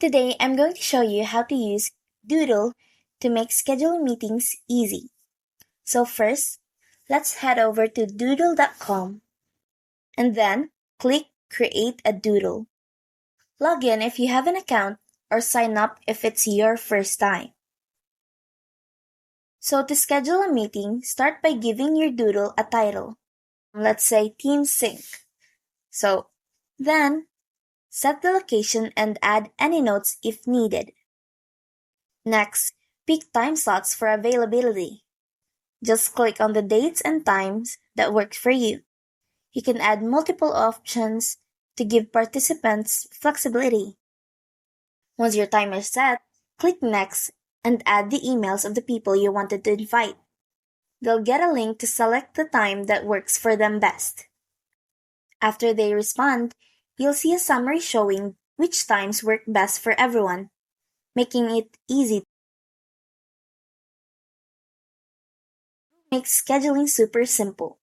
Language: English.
Today, I'm going to show you how to use Doodle to make scheduling meetings easy. So first, let's head over to doodle.com and then click Create a Doodle. Log in if you have an account or sign up if it's your first time. So to schedule a meeting, start by giving your Doodle a title. Let's say Team Sync. Then set the location and add any notes if needed. Next, pick time slots for availability. Just click on the dates and times that work for you. You can add multiple options to give participants flexibility. Once your timer is set, click Next and add the emails of the people you wanted to invite. They'll get a link to select the time that works for them best. After they respond, you'll see a summary showing which times work best for everyone, making it easy. Makes scheduling super simple.